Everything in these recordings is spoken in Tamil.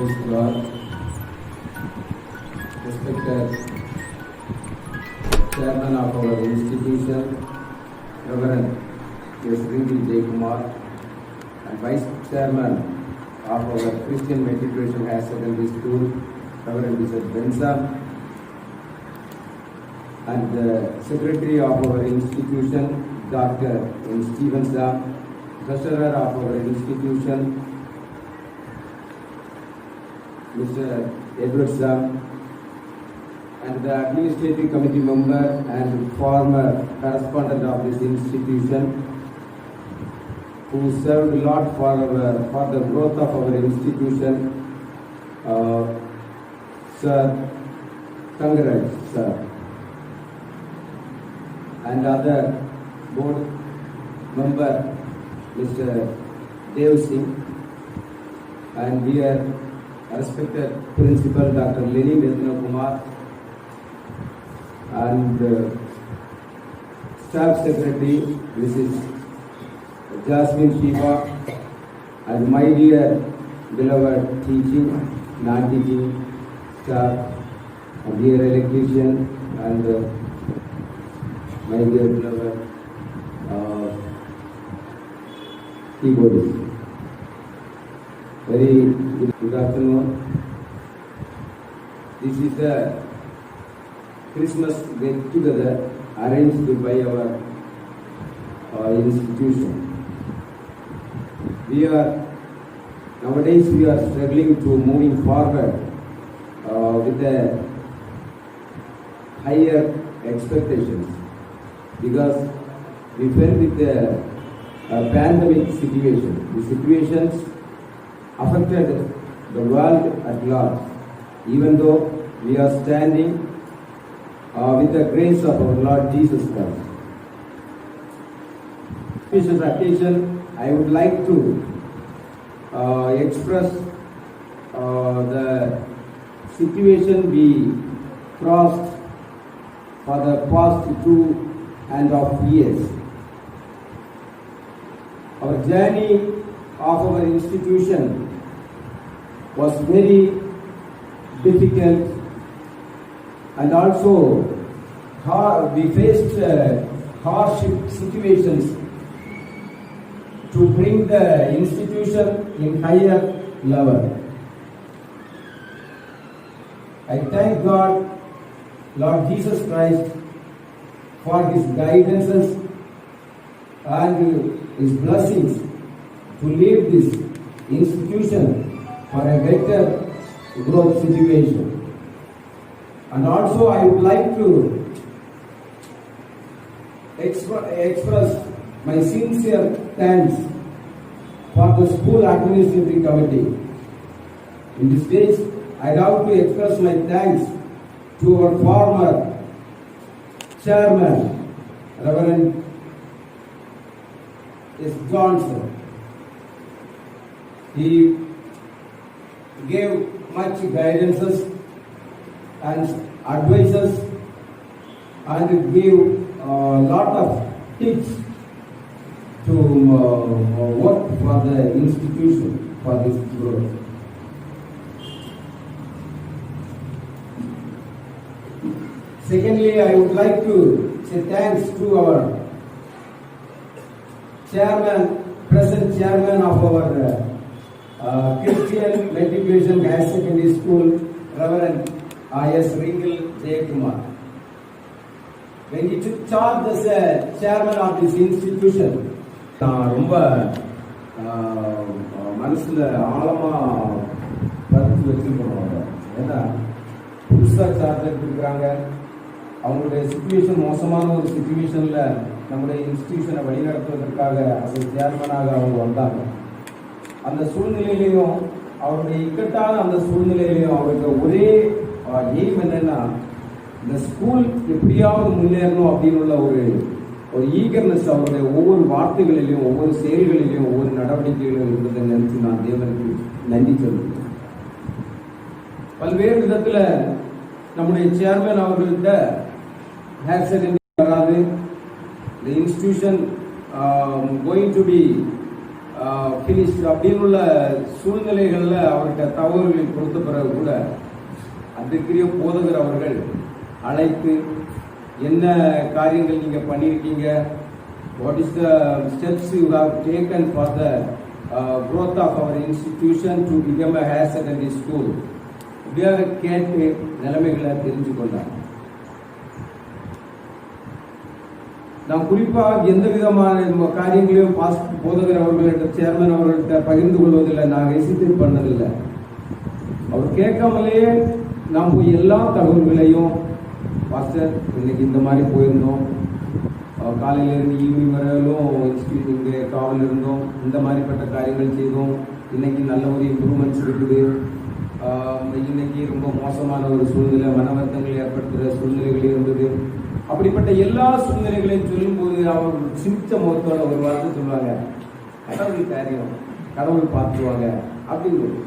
Praise God. Respected Chairman of our institution, Reverend S. Ringi J. Kumar, and Vice Chairman of our Christian Matriculation Higher Secondary School, Reverend Bishop Benson, and the Secretary of our institution, Dr. N. Stevenson, Treasurer of our institution, Mr. Edward Sam, and the Administrative Committee member and former correspondent of this institution, who served a lot for the growth of our institution, Sir Kangaraj, sir, and other board member, Mr. Dev Singh, and dear respected Principal Dr. Lenny Medina Kumar, and Staff Secretary Mrs. Jasmine Shiva, and my dear beloved teaching, non-teaching staff, and dear electrician, and my dear beloved keyboardist. Very good afternoon. This is the Christmas get-together arranged by our institution. Nowadays we are struggling to moving forward with the higher expectations, because we fell with the pandemic situation. The situations affected the world at large, even though we are standing with the grace of our Lord Jesus Christ. This occasion, I would like to express the situation we crossed for the past 2.5 years. Our journey of our institution was very difficult, and also we faced hardship situations to bring the institution in higher level. I thank God, Lord Jesus Christ, for His guidances and His blessings to lead this institution for a better growth situation. And also I would like to express my sincere thanks for the school administrative committee. In this case, I have to express my thanks to our former chairman, Reverend S. Johnson. He gave much guidances and advices, and gave a lot of tips to work for the institution for this growth. Secondly, I would like to say thanks to our present chairman of our Christian Matriculation Higher Secondary School, Reverend S. Ringi J. Kumar. When he took charge as a chairman of this institution, ரொம்ப மனசுல ஆழமா பதிச்சு வச்சிருக்கோம். ஏன்னா புதுசா சார்ஜ் எடுத்துருக்காங்க, அவங்களுடைய சிச்சுவேஷன் மோசமான ஒரு சிச்சுவேஷன்ல நம்முடைய இன்ஸ்டிடியூஷனை வழிநடத்துவதற்காக சேர்மனாக அவங்க வந்தாங்க. அந்த சூழ்நிலையிலையும், அவருடைய இக்கட்டான அந்த சூழ்நிலையிலையும் அவருக்கு ஒரே எய்ம் என்னன்னா, இந்த ஸ்கூல் எப்படியாவது முன்னேறணும் அப்படின்னு உள்ள ஒரு ஈகர்னஸ் அவருடைய ஒவ்வொரு வார்த்தைகளிலையும், ஒவ்வொரு செயல்களிலையும், ஒவ்வொரு நடவடிக்கைகளிலும் இருந்ததை நினைச்சு நான் தேவனுக்கு நன்றி சொல்லுவேன். பல்வேறு விதத்துல நம்முடைய சேர்மன் அவர்கள்ட்ட higher secondary 'The institution going to be finish அப்படின்னு உள்ள சூழ்நிலைகளில் அவர்கிட்ட தகவல்களை கொடுத்த பிறகு கூட அதற்குரிய போதகர் அவர்கள் அழைத்து என்ன காரியங்கள் நீங்கள் பண்ணியிருக்கீங்க, what is the steps you have taken for the growth of our institution to become a higher secondary school இப்படியாக கேட்டு நிலைமைகளை தெரிஞ்சு கொண்டார். நாம் குறிப்பாக எந்த விதமான காரியங்களையும் போதகர் அவர்கள்ட்ட சேர்மன் அவர்கள்ட்ட பகிர்ந்து கொள்வதில்லை, நாங்கள் ஹெசிடேட் பண்ணதில்லை. அவர் கேட்காமலேயே நாம் போய் எல்லா தகவல்களையும் பாஸ்டர் இன்னைக்கு இந்த மாதிரி போயிருந்தோம், காலையிலேருந்து ஈவினிங் வரையிலும் இன்ஸ்டியூட் இங்கே காவல் இருந்தோம், இந்த மாதிரிப்பட்ட காரியங்கள் செய்தோம், இன்னைக்கு நல்ல ஒரு இம்ப்ரூவ்மெண்ட்ஸ் இருக்குது, இன்னைக்கு ரொம்ப மோசமான ஒரு சூழ்நிலை, மனவர்த்தங்கள் ஏற்படுத்துகிற சூழ்நிலைகள் இருந்தது. அப்படிப்பட்ட எல்லா சூழ்நிலைகளையும் சொல்லும்போது அவர் சிரிச்ச முகத்தோட ஒரு வார்த்தை சொல்லுவாங்க, கடவுள் காரியம், கடவுள் பார்த்துருவாங்க அப்படிங்கிறது.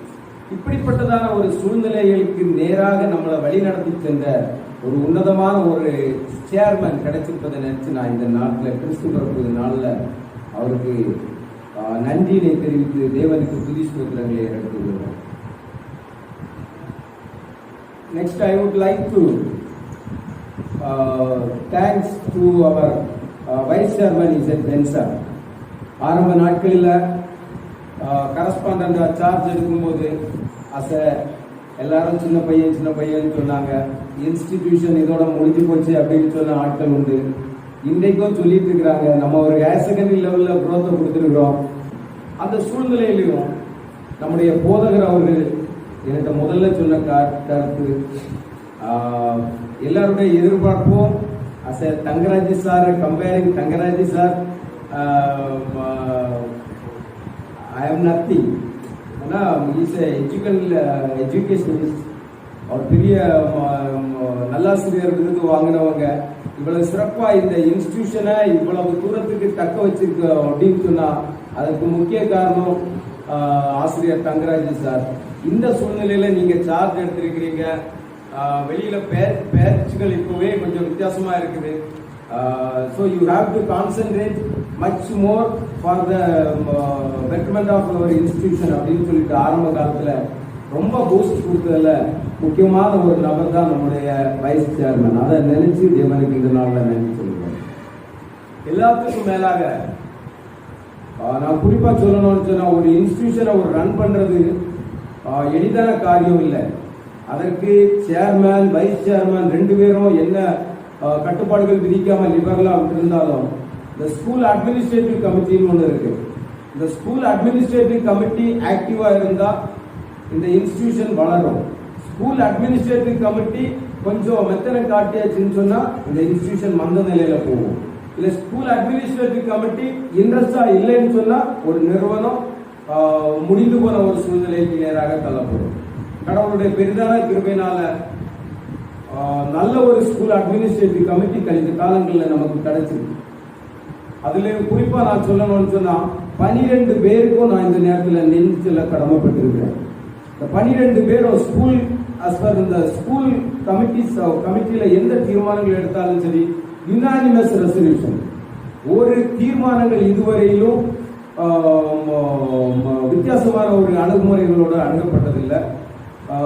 இப்படிப்பட்டதான ஒரு சூழ்நிலைகளுக்கு நேராக நம்மளை வழி நடத்தி சென்ற ஒரு உன்னதமான ஒரு சேர்மன் கிடைச்சிருப்பதை நினைச்சு நான் இந்த நாட்டில் கிறிஸ்து பிறப்பு நாளில் அவருக்கு நன்றியினை தெரிவித்து தேவனுக்கு துதி ஸ்தோத்திரங்களை எடுத்துக்கொள்கிறேன். Next I would like to thanks to our vice chairman is பென்சா. ஆரம்ப நாட்களில் கரஸ்பாண்டா சார்ஜ் எடுக்கும்போது எல்லாரும் சின்ன பையன் சொன்னாங்க, இன்ஸ்டிடியூஷன் இதோட முடிஞ்சு போச்சு அப்படின்னு சொன்ன ஆட்கள் உண்டு. இன்றைக்கும் சொல்லிட்டு இருக்கிறாங்க, நம்ம ஒரு ஹையர் செகண்டரி லெவலில் குரோத்தை கொடுத்துருக்கிறோம். அந்த சூழ்நிலையிலையும் நம்முடைய போதகர் அவர்கள் எனக்கு முதல்ல சொன்ன கருத்து, எல்லாருடைய எதிர்பார்ப்போம் Thangaraj sir comparing Thangaraj sir I am nothing. ஆனால் இஸ் எஜுகேஷனிஸ்ட், அவர் பெரிய நல்லாசிரியர் விருது வாங்கினவங்க. இவ்வளவு சிறப்பாக இந்த இன்ஸ்டிடியூஷனை இவ்வளவு தூரத்துக்கு தக்க வச்சிருக்க அப்படின்னு சொன்னா அதுக்கு முக்கிய காரணம் ஆசிரியர் தங்கராஜ் சார். இந்த சூழ்நிலையில நீங்க சார்ஜ் எடுத்திருக்கிறீங்க. வெளியில பேச்சுகள் இப்பவே கொஞ்சம் வித்தியாசமா இருக்குது. So you have to concentrate much more for the betterment of our institution அப்படின்னு சொல்லிட்டு ஆரம்ப காலத்துல ரொம்ப பூஸ்ட் கொடுத்ததுல முக்கியமான ஒரு நபர் தான் நம்முடைய வைஸ் சேர்மன். அதை நினைச்சு தேவனுக்கு இந்த நாள்ல நன்றி சொல்லுவேன். எல்லாத்துக்கும் மேலாக நான் குறிப்பா சொல்லணும்னு சொன்னா, ஒரு இன்ஸ்டிடியூஷனை ஒரு ரன் பண்றது எளிதான காரியம் இல்லை. அதற்கு சேர்மன் வைஸ் சேர்மன் ரெண்டு பேரும் என்ன கட்டுப்பாடுகள் விதிக்காம லிபரலா இருந்தாலும் இந்த ஸ்கூல் அட்மினிஸ்ட்ரேட்டிவ் கமிட்டின்னு ஒன்று இருக்கு. இந்த ஸ்கூல் அட்மினிஸ்ட்ரேட்டிவ் கமிட்டி ஆக்டிவா இருந்தா இந்த இன்ஸ்டிடியூஷன் வளரும். ஸ்கூல் அட்மினிஸ்ட்ரேட்டிவ் கமிட்டி கொஞ்சம் மெத்தனை காட்டியாச்சுன்னு சொன்னா இந்த இன்ஸ்டிடியூஷன் மந்த நிலையில போகும். இல்ல ஸ்கூல் அட்மினிஸ்ட்ரேட்டிவ் கமிட்டி இன்ட்ரெஸ்டா இல்லைன்னு சொன்னா ஒரு நிறுவனம் முடிந்து போன ஒரு சூழ்நிலைக்கு நேராக தள்ளப்படும். கடவுளுடைய பெரிதான கிருபையினால நல்ல ஒரு ஸ்கூல் அட்மினிஸ்ட்ரேட்டிவ் கமிட்டி கழிந்த காலங்களில் நமக்கு கிடைச்சிருக்கு. அதுல குறிப்பா நான் சொல்லணும்னு சொன்னா 12 பேருக்கும் நான் இந்த நேரத்தில் நெஞ்சில கடமைப்பட்டிருக்கிறேன். இந்த 12 பேரும் ஸ்கூல் இந்த ஸ்கூல் கமிட்டியில எந்த தீர்மானங்கள் எடுத்தாலும் சரி, யுனானிமஸ் ரெசல்யூஷன், ஒரு தீர்மானங்கள் இதுவரையிலும் வித்தியாசமான ஒரு அணுகுமுறைகளோட அணுகப்பட்டதில்லை.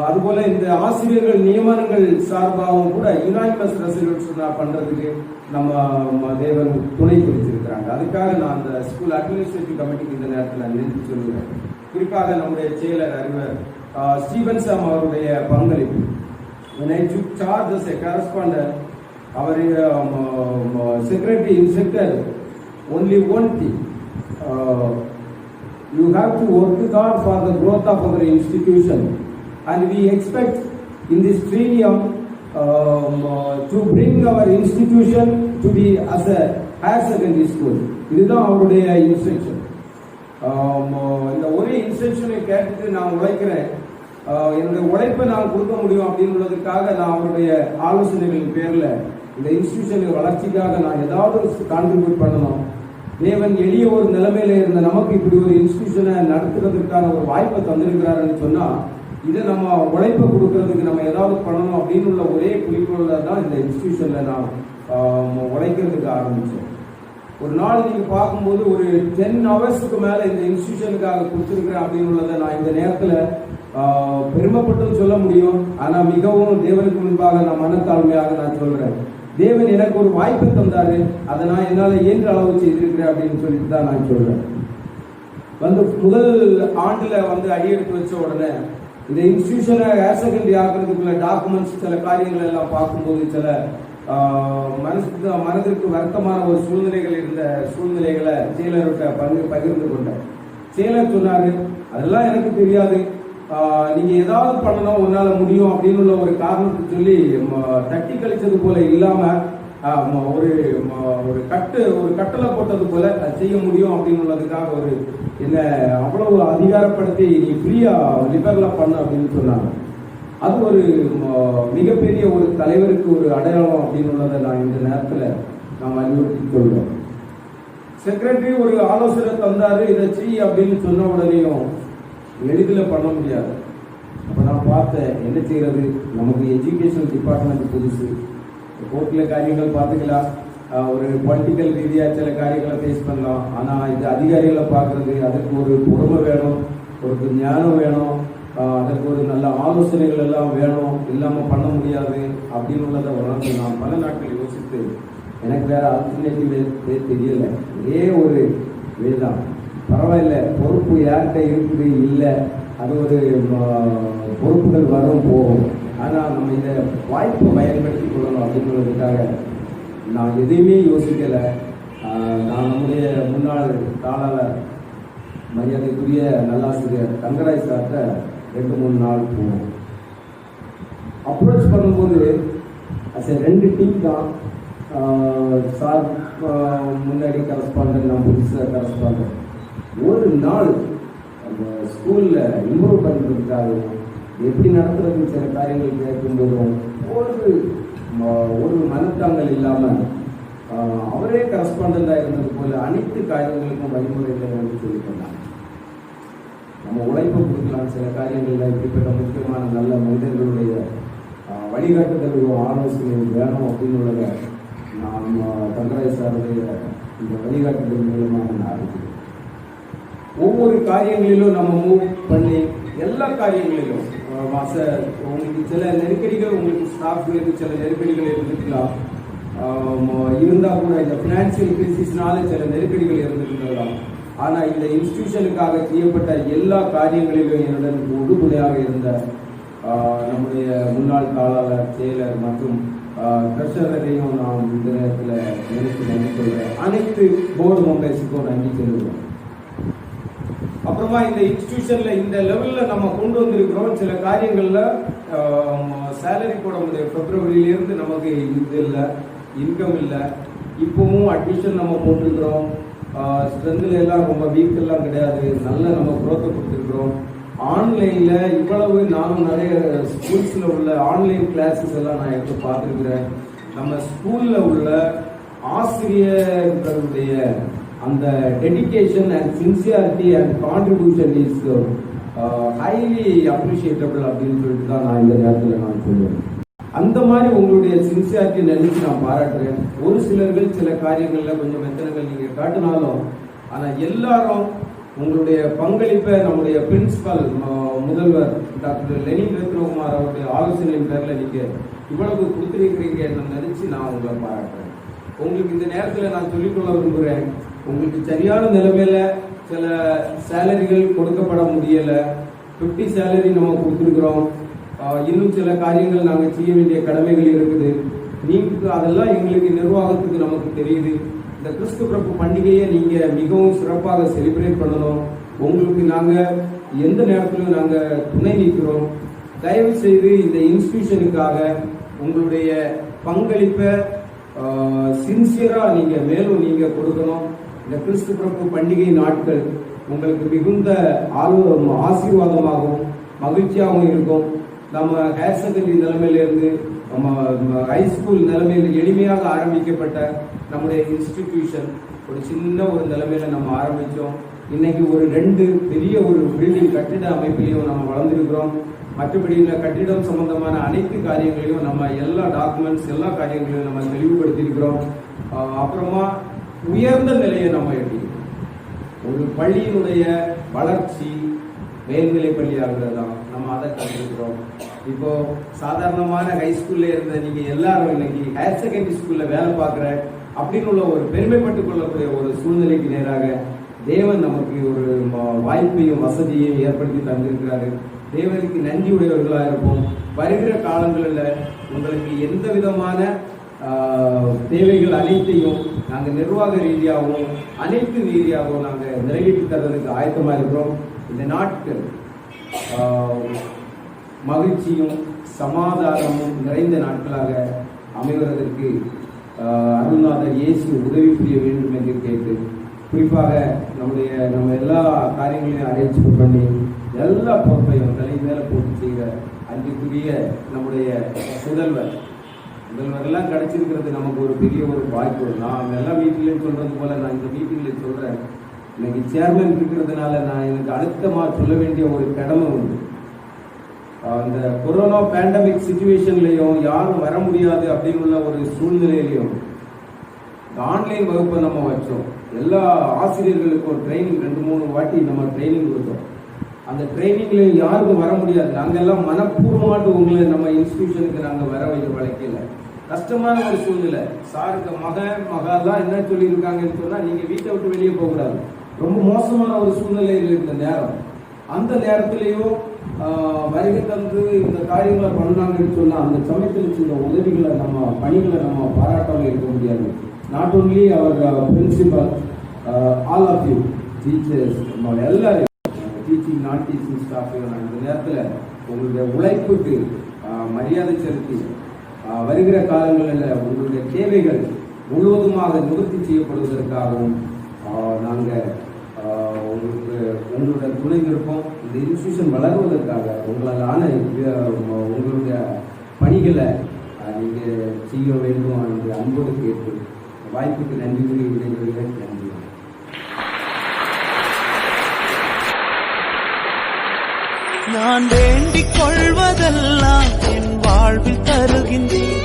அதுபோல இந்த ஆசிரியர்கள் நியமனங்கள் சார்பாகவும் கூட யுனானிமஸ் ரெசல்யூஷன் பண்றதுக்கு நம்ம தேவன் துணை குறிச்சிருக்கிறாங்க. அதுக்காக நான் அந்த ஸ்கூல் அட்மினிஸ்ட்ரேட்டிவ் கமிட்டிக்கு இந்த நேரத்தில் நன்றி சொல்லுவேன். குறிப்பாக நம்முடைய செயலர் அறிவர் ஸ்டீவன் சாம் அவருடைய பங்களிப்பு. When I took charge as a correspondent, our secretary instructed only one thing: you have to work hard for the growth of our institution, and we expect in this triennium to bring our institution to be as a higher secondary school. இதுதான் அவருடைய இன்ஸ்ட்ரக்ஷன். இந்த ஒரே இன்ஸ்ட்ரக்ஷனை கேட்டுட்டு நான் உழைக்கிறேன், என்னுடைய உழைப்பை நான் கொடுக்க முடியும் அப்படின்றதுக்காக நான் அவருடைய ஆலோசனைகளின் பேர்ல இந்த இன்ஸ்டிடியூஷன் வளர்ச்சிக்காக நான் ஏதாவது கான்ட்ரிபியூட் பண்ணணும். தேவன் எளிய ஒரு நிலைமையில இருந்த நமக்கு இப்படி ஒரு இன்ஸ்டிடியூஷனை நடத்துறதுக்கான ஒரு வாய்ப்பை தந்திருக்கிறாருன்னு சொன்னா, இதை நம்ம உழைப்பை கொடுக்கறதுக்கு நம்ம ஏதாவது பண்ணணும் அப்படின்னு உள்ள ஒரே குறிக்கோள தான் இந்த இன்ஸ்டிடியூஷன்ல நான் உழைக்கிறதுக்கு ஆரம்பிச்சேன். ஒரு நாள் நீங்க பார்க்கும்போது ஒரு 10 ஹவர்ஸுக்கு மேல இந்த இன்ஸ்டிடியூஷனுக்காக கொடுத்துருக்கிறேன் அப்படின்னு உள்ளதை நான் இந்த நேரத்துல பெருமைப்பட்டும் சொல்ல முடியும். ஆனா மிகவும் தேவனுக்கு முன்பாக நான் மனத்தாழ்மையாக நான் சொல்றேன். தேவன் எனக்கு ஒரு வாய்ப்பு தந்தாரு, அதை நான் என்னால இயன்ற அளவு செய்திருக்கிறேன் அப்படின்னு சொல்லிட்டு தான் நான் சொல்றேன். முதல் ஆண்டுல அடியெடுத்து வச்ச உடனே இந்த இன்ஸ்டிடியூஷனை ஹையர் செகண்டரி ஆகிறதுக்குள்ள டாக்குமெண்ட்ஸ் சில காரியங்கள் எல்லாம் பார்க்கும்போது சில மனதிற்கு வருத்தமான ஒரு சூழ்நிலைகள் இருந்த சூழ்நிலைகளை செயலர்கிட்ட பகிர்ந்து கொண்டேன். செயலர் சொன்னாரு, அதெல்லாம் எனக்கு தெரியாது, நீங்க ஏதாவது பண்ணணும், உன்னால முடியும் அப்படின்னு உள்ள ஒரு காரணத்தை சொல்லி தட்டி கழிச்சது போல இல்லாம ஒரு கட்டளை போட்டது போல செய்ய முடியும் அப்படின்னு உள்ளதுக்காக ஒரு என்ன அவ்வளவு அதிகாரப்படுத்தி நீ ஃப்ரீயா லிபரலா பண்ண அப்படின்னு சொன்னாங்க. அது ஒரு மிகப்பெரிய ஒரு தலைவருக்கு ஒரு அடையாளம் அப்படின்னு உள்ளதை நான் இந்த நேரத்தில் நாம் வலியுறுத்தி சொல்றோம். செக்ரட்டரி ஒரு ஆலோசனை தந்தாரு, இதை செய் அப்படின்னு சொன்ன உடனேயும் எளிதில் பண்ண முடியாது. அப்போ நான் பார்த்தேன் என்ன செய்யறது, நமக்கு எஜுகேஷன் டிபார்ட்மெண்ட் புதுசு, கோர்ட்டில் காரியங்கள் பார்த்துக்கலாம், ஒரு பொலிட்டிக்கல் ரீதியாக சில காரியங்களை ஃபேஸ் பண்ணலாம். ஆனால் இது அதிகாரிகளை பார்க்கறது, அதுக்கு ஒரு பொறுமை வேணும், ஒரு ஞானம் வேணும், அதற்கு ஒரு நல்ல ஆலோசனைகள் எல்லாம் வேணும், இல்லாமல் பண்ண முடியாது அப்படின்னு உள்ளதை உணர்ந்து நான் பல நாட்கள் யோசித்து எனக்கு வேற ஆல்டர்னேட்டிவ் தெரியல. ஒரே ஒரு வேதான், பரவாயில்ல, பொறுப்பு யார்கிட்ட இருக்குது இல்லை, அது ஒரு பொறுப்புகள் வரும் போகும், ஆனால் நம்ம இதை வாய்ப்பை பயன்படுத்தி கொள்ளணும் அப்படிங்கிறதுக்காக நான் எதையுமே யோசிக்கலை. நான் நம்முடைய முன்னாள் தாளாளர் மரியாதைக்குரிய நல்லாசிரியர் தங்கராஜ் சார்கிட்ட 2-3 நாள் போனோம். அப்ரோச் பண்ணும்போது அது 2 டீம் தான். சார் முன்னாடி கரஸ்பாண்டன்ட், நான் புதுசாக கரஸ்பாண்டன்ட். ஒரு நாள் அந்த ஸ்கூலில் இம்ப்ரூவ் பண்ணுறதுக்காகவும் எப்படி நடத்துறதுன்னு சில காரியங்கள் கேட்கும்போதும் ஒரு மனத்தாங்கல் இல்லாமல் அவரே கரஸ்பாண்டண்டாக இருந்தது போல அனைத்து காரியங்களுக்கும் வழிமுறைகளை சொல்லிக்கொண்டாங்க. நம்ம உழைப்பு கொடுக்கலாம், சில காரியங்களில் இப்படிப்பட்ட முக்கியமான நல்ல மனிதர்களுடைய வழிகாட்டுதல்களும் ஆலோசனையும் வேணும் அப்படின்னு உள்ளதை நாம் தங்கராஜ் சாருடைய இந்த வழிகாட்டுதல் மூலமாக நான் ஆரம்பிக்கிறேன். ஒவ்வொரு காரியங்களிலும் நம்ம மூவ் பண்ணி எல்லா காரியங்களிலும் உங்களுக்கு சில நெருக்கடிகள், உங்களுக்கு ஸ்டாஃப்களுக்கு சில நெருக்கடிகள் இருந்துக்கலாம், இருந்தால் கூட இந்த ஃபினான்சியல் கிரைசிஸ்னால சில நெருக்கடிகள் இருந்திருக்கலாம். ஆனால் இந்த இன்ஸ்டிடியூஷனுக்காக செய்யப்பட்ட எல்லா காரியங்களிலும் என்னுடன் உறுதுணையாக இருந்த நம்முடைய முன்னாள் தாளாளர், செயலர் மற்றும் ட்ரெஷரரையும் நாம் இந்த நேரத்தில் நினைத்து நன்றி சொல்கிறேன். அனைத்து போர்டு மெம்பர்ஸுக்கும் நன்றி சொல்லுகிறோம். அப்புறமா இந்த இன்ஸ்டிடியூஷன்ல இந்த லெவல்ல நம்ம கொண்டு வந்திருக்கிறோம். சில காரியங்கள்ல சேலரி போட முடியும். பிப்ரவரியிலிருந்து நமக்கு இது இல்லை, இன்கம் இல்லை. இப்பவும் அட்மிஷன் நம்ம போட்டிருக்கிறோம். ஸ்ட்ரென்த்ல எல்லாம் ரொம்ப வீக் எல்லாம் கிடையாது, நல்ல நம்ம குரோத்தை கொடுத்துருக்கிறோம். ஆன்லைன்ல இவ்வளவு நானும் நிறைய ஸ்கூல்ஸ்ல உள்ள ஆன்லைன் கிளாஸஸ் எல்லாம் நான் எடுத்து பார்த்துருக்கிறேன். நம்ம ஸ்கூல்ல உள்ள ஆசிரியர்களுடைய அந்த dedication and sincerity and contribution is highly appreciable அப்படின்னு சொல்லிட்டு தான் நான் இந்த நேரத்தில் நான் சொல்லுவேன். அந்த மாதிரி உங்களுடைய சின்சியாரிட்டி நினைச்சு நான் பாராட்டுறேன். ஒரு சிலர்கள் சில காரியங்களில் கொஞ்சம் மெத்தனங்கள் நீங்கள் காட்டினாலும், ஆனால் எல்லாரும் உங்களுடைய பங்களிப்பை நம்முடைய பிரின்சிபல் முதல்வர் டாக்டர் லெனின் ரத்னகுமார் அவருடைய ஆலோசனையின் பேரில் நீங்கள் இவ்வளவு கொடுத்துருக்கிறீங்கன்னு நினைச்சு நான் உங்களை பாராட்டுறேன். உங்களுக்கு இந்த நேரத்தில் நான் சொல்லிக்கொள்ள விரும்புகிறேன், உங்களுக்கு சரியான நிலைமையில சில சேலரிகள் கொடுக்கப்பட முடியல. 50 சேலரி நம்ம கொடுத்துருக்குறோம். இன்னும் சில காரியங்கள் நாங்கள் செய்ய வேண்டிய கடமைகள் இருக்குது. நீங்க அதெல்லாம் எங்களுக்கு நிர்வாகத்துக்கு நமக்கு தெரியுது. இந்த கிறிஸ்து பிறப்பு பண்டிகையை நீங்க மிகவும் சிறப்பாக செலிப்ரேட் பண்ணணும். உங்களுக்கு நாங்க எந்த நேரத்திலும் நாங்க துணை நிற்கிறோம். தயவு செய்து இந்த இன்ஸ்டிடியூஷனுக்காக உங்களுடைய பங்களிப்பை சின்சியரா நீங்க மேலும் நீங்க கொடுக்கணும். இந்த கிறிஸ்து பிறப்பு பண்டிகை நாட்கள் உங்களுக்கு மிகுந்த ஆசீர்வாதமாகவும் மகிழ்ச்சியாகவும் இருக்கும். நம்ம ஹையர் செகண்டரி நிலைமையிலிருந்து நம்ம ஹைஸ்கூல் நிலைமையில் எளிமையாக ஆரம்பிக்கப்பட்ட நம்முடைய இன்ஸ்டிடியூஷன் ஒரு சின்ன ஒரு நிலைமையில நம்ம ஆரம்பித்தோம். இன்னைக்கு ஒரு 2 பெரிய ஒரு பில்டிங் கட்டிட அமைப்பிலையும் நம்ம வளர்ந்துருக்கிறோம். மற்றபடி இந்த கட்டிடம் சம்பந்தமான அனைத்து காரியங்களையும் நம்ம எல்லா டாக்குமெண்ட்ஸ் எல்லா காரியங்களையும் நம்ம தெளிவுபடுத்தியிருக்கிறோம். அப்புறமா உயர்ந்த நிலையை நம்ம எட்டிக்கிறோம். ஒரு பள்ளியினுடைய வளர்ச்சி மேல்நிலை பள்ளியாகிறது தான் நம்ம அதை கற்றுக்கிறோம். இப்போ சாதாரணமான ஹைஸ்கூல்ல இருந்த நீங்க எல்லாரும் இன்னைக்கு ஹையர் செகண்டரி ஸ்கூல்ல வேலை பார்க்குற அப்படின்னு உள்ள ஒரு பெருமைப்பட்டுக் கொள்ளக்கூடிய ஒரு சூழ்நிலைக்கு நேராக தேவன் நமக்கு ஒரு வாய்ப்பையும் வசதியையும் ஏற்படுத்தி தந்திருக்கிறாரு. தேவனுக்கு நன்றி உடையவர்களாக இருப்போம். வருகிற காலங்களில் உங்களுக்கு எந்த விதமான தேவைகள் அனைத்தையும் நாங்கள் நிர்வாக ரீதியாகவும் அனைத்து ரீதியாகவும் நாங்கள் நிறைவேற்றி தருவதற்கு ஆயத்தமாக இருக்கிறோம். இந்த நாட்கள் மகிழ்ச்சியும் சமாதானமும் நிறைந்த நாட்களாக அமைவதற்கு அருள்நாதர் இயேசு உதவி புரிய வேண்டும் என்று கேட்டு, குறிப்பாக நம்ம எல்லா காரியங்களையும் அரேஞ்ச் பண்ணி எல்லா பொறுப்பையும் தலை மேல போட்டு செய்கிற அன்றைக்குரிய நம்முடைய முதல்வர் எல்லாம் கிடைச்சிருக்கிறது நமக்கு ஒரு பெரிய ஒரு வாய்ப்பு. நான் எல்லா மீட்டிங்லையும் சொல்றது போல நான் இந்த மீட்டிங்ல சொல்றேன், இன்னைக்கு சேர்மன் இருக்கிறதுனால நான் எனக்கு அடுத்தமா சொல்ல வேண்டிய ஒரு கடமை உண்டு. அந்த கொரோனா பேண்டமிக் சிச்சுவேஷன்லையும் யாரும் வர முடியாது அப்படின்னு உள்ள ஒரு சூழ்நிலையிலையும் ஆன்லைன் வகுப்பை நம்ம வச்சோம். எல்லா ஆசிரியர்களுக்கும் ட்ரைனிங் 2-3 வாட்டி நம்ம ட்ரைனிங் கொடுத்தோம். அந்த ட்ரைனிங்ல யாருக்கும் வர முடியாது. நாங்கெல்லாம் மனப்பூர்வமாட்டு உங்களை நம்ம இன்ஸ்டிடியூஷனுக்கு நாங்கள் வர வைக்க வளைக்கல. கஷ்டமான ஒரு சூழ்நிலை. சாருக்கு மகெல்லாம் என்ன சொல்லியிருக்காங்கன்னு சொன்னா, நீங்க வீட்டை விட்டு வெளியே போகக்கூடாது. ரொம்ப மோசமான ஒரு சூழ்நிலையில் இருந்த நேரம். அந்த நேரத்திலையும் வருகை தந்து இந்த காரியங்களை பண்ணாங்கன்னு சொன்னா, அந்த சமயத்தில் சில உதவிகளை நம்ம பணிகளை நம்ம பாராட்டாமல் இருக்க முடியாது. Not only our principal, all of you teachers, எல்லாரும் டீச்சிங் நான் டீச்சிங் ஸ்டாஃப், இந்த நேரத்தில் உங்களுடைய உழைப்புக்கு மரியாதை செலுத்தி வருகிற காலங்களில் உங்களுடைய தேவைகள் முழுவதுமாக நிவர்த்தி செய்யப்படுவதற்காகவும் நாங்கள் உங்களுடைய துணை இருப்போம். இந்த இன்ஸ்டிடியூஷன் வளர்வதற்காக உங்களாலான உங்களுடைய பணிகளை நீங்கள் செய்ய வேண்டும் என்று அன்போடு கேட்டு வாய்ப்புக்கு நன்றி கூறி விடைபெறுகிறேன். நன்றி. நான் வேண்டிக் கொள்வதெல்லாம் என் வாழ்வில் தருகின்றேன்.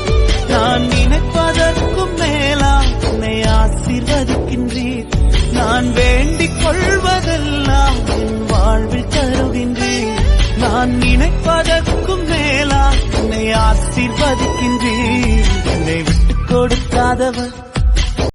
நான் நினைப்பதற்கும் மேலாம் என்னை ஆசீர்வதிக்கின்றேன். நான் வேண்டிக் கொள்வதெல்லாம் என் வாழ்வில் தருகின்றேன். நான் நினைப்பதற்கும் மேலாம் என்னை ஆசீர்வதிக்கின்றேன். என்னை விட்டுக் கொடுக்காதவர்